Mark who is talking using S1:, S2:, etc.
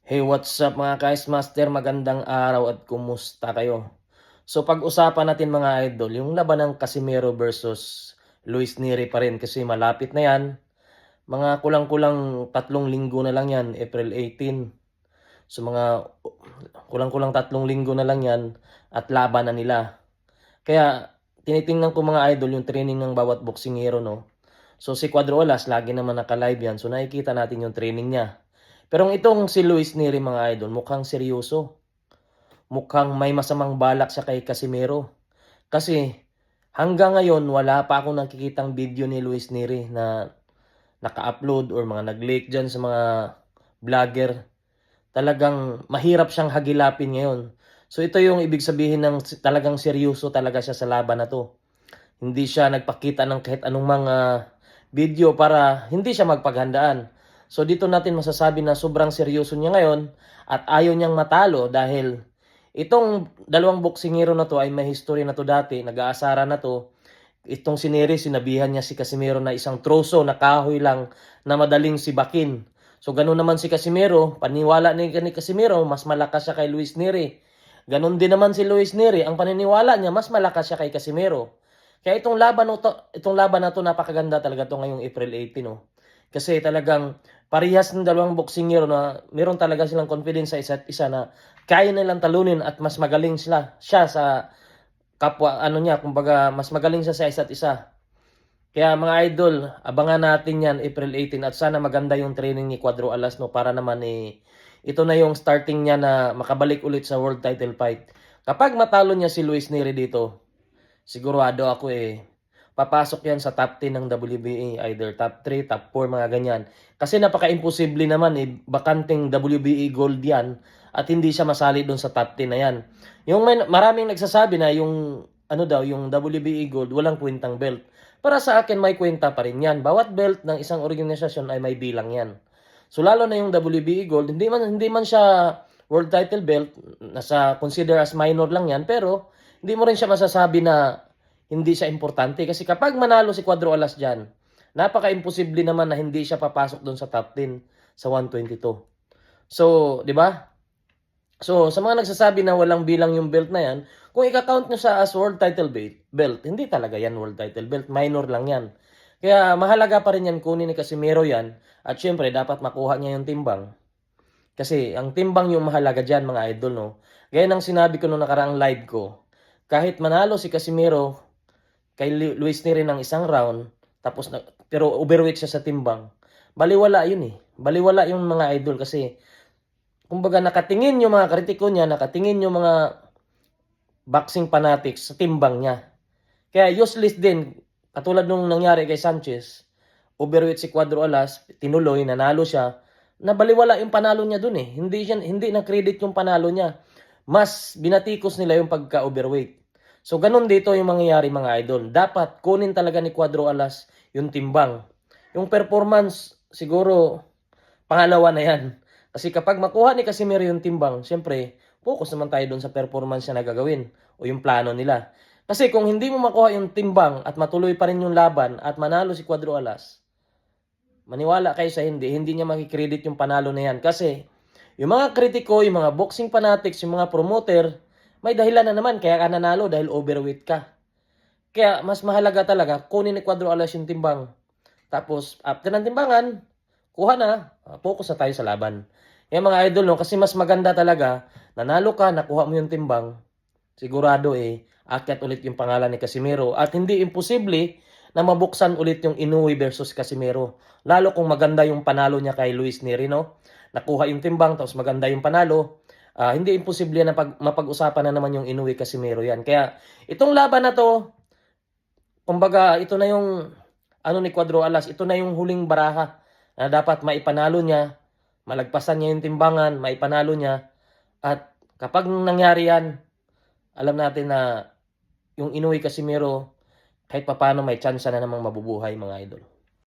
S1: Hey, what's up mga ka-Ice Master? Magandang araw at kumusta kayo? So pag-usapan natin mga idol, yung laban ng Casimero versus Luis Neri pa rin kasi malapit na yan. Mga kulang-kulang 3 linggo na lang yan, April 18. So mga kulang-kulang 3 linggo na lang yan at laban na nila. Kaya tinitingnan ko mga idol yung training ng bawat boxing hero, no? So si Cuadro Alas, lagi naman naka-live yan. So nakikita natin yung training niya. Pero itong si Luis Neri mga idol, mukhang seryoso. Mukhang may masamang balak siya kay Casimero. Kasi hanggang ngayon wala pa akong nakikitang video ni Luis Neri na naka-upload or mga nag-leak dyan sa mga vlogger. Talagang mahirap siyang hagilapin ngayon. So ito yung ibig sabihin ng talagang seryoso talaga siya sa laban na to. Hindi siya nagpakita ng kahit anong mga video para hindi siya magpaghandaan. So dito natin masasabi na sobrang seryoso niya ngayon at ayaw niyang matalo dahil itong dalawang boksingero na to ay may history na to dati, nag-aasara na to. Itong si Neri, sinabihan niya si Casimero na isang troso na kahoy lang na madaling sibakin. So ganun naman si Casimero, paniwala ni Casimero, mas malakas siya kay Luis Neri. Ganun din naman si Luis Neri, ang paniniwala niya mas malakas siya kay Casimero. Kaya itong laban na to napakaganda talaga to ngayong April 18, no. Kasi talagang parehas ng dalawang boksingero na meron talaga silang confidence sa isa't isa na kaya nilang talunin at mas magaling siya sa kapwa niya, kumbaga mas magaling siya sa isa't isa. Kaya mga idol, abangan natin yan April 18 at sana maganda yung training ni Cuadro Alas, no, para naman ito na yung starting niya na makabalik ulit sa world title fight. Kapag matalo niya si Luis Neri dito, sigurado ako papasok yan sa top 10 ng WBA, either top 3, top 4, mga ganyan. Kasi napaka-imposible naman bakanting WBA gold yan at hindi siya masali doon sa top 10 na yan. Yung maraming nagsasabi na yung yung WBA gold walang kwentang belt. Para sa akin may kwenta pa rin yan. Bawat belt ng isang organisasyon ay may bilang yan. So lalo na yung WBA gold, hindi man siya world title belt, nasa consider as minor lang yan, pero hindi mo rin siya masasabi na hindi siya importante. Kasi kapag manalo si Cuadro Alas dyan, napaka-imposible naman na hindi siya papasok doon sa top 10 sa 122. So, di ba? So, sa mga nagsasabi na walang bilang yung belt na yan, kung i-count nyo sa as world title belt, hindi talaga yan world title belt. Minor lang yan. Kaya mahalaga pa rin yan kunin ni Casimero yan. At syempre, dapat makuha niya yung timbang. Kasi ang timbang yung mahalaga dyan mga idol, no? Gaya ng sinabi ko nung nakaraang live ko, kahit manalo si Casimero kay Luis Neri ng isang round, tapos pero overweight siya sa timbang, baliwala yun eh. Baliwala yung mga idol kasi kumbaga nakatingin yung mga kritiko niya, nakatingin yung mga boxing fanatics sa timbang niya. Kaya useless din, katulad nung nangyari kay Sanchez, overweight si Cuadro Alas, tinuloy, nanalo siya, nabaliwala yung panalo niya dun eh. Hindi na credit yung panalo niya. Mas binatikos nila yung pagka-overweight. So ganun dito yung mangyayari mga idol. Dapat kunin talaga ni Cuadro Alas yung timbang. Yung performance siguro pangalawa na yan. Kasi kapag makuha ni Casimiro yung timbang, syempre, focus naman tayo doon sa performance na gagawin o yung plano nila. Kasi kung hindi mo makuha yung timbang at matuloy pa rin yung laban at manalo si Cuadro Alas, maniwala kayo sa hindi niya makikredit yung panalo na yan. Kasi yung mga kritiko, yung mga boxing fanatics, yung mga promoter, may dahilan na naman kaya ka nanalo dahil overweight ka. Kaya mas mahalaga talaga kunin ni Cuadro Alas yung timbang. Tapos after ng timbangan, kuha na, focus na tayo sa laban. Yung mga idol, no, kasi mas maganda talaga, nanalo ka, nakuha mo yung timbang, sigurado akyat ulit yung pangalan ni Casimero. At hindi imposible na mabuksan ulit yung Inoue versus Casimero. Lalo kung maganda yung panalo niya kay Luis Neri, no? Nakuha yung timbang, tapos maganda yung panalo. Hindi imposible na mapag-usapan na naman yung Inoue Casimero yan. Kaya itong laban na to, kumbaga ito na yung ni Cuadro Alas, ito na yung huling baraha na dapat maipanalo niya, malagpasan niya yung timbangan, maipanalo niya. At kapag nangyari yan, alam natin na yung Inoue Casimero kahit papaano may chance na namang mabubuhay mga idol.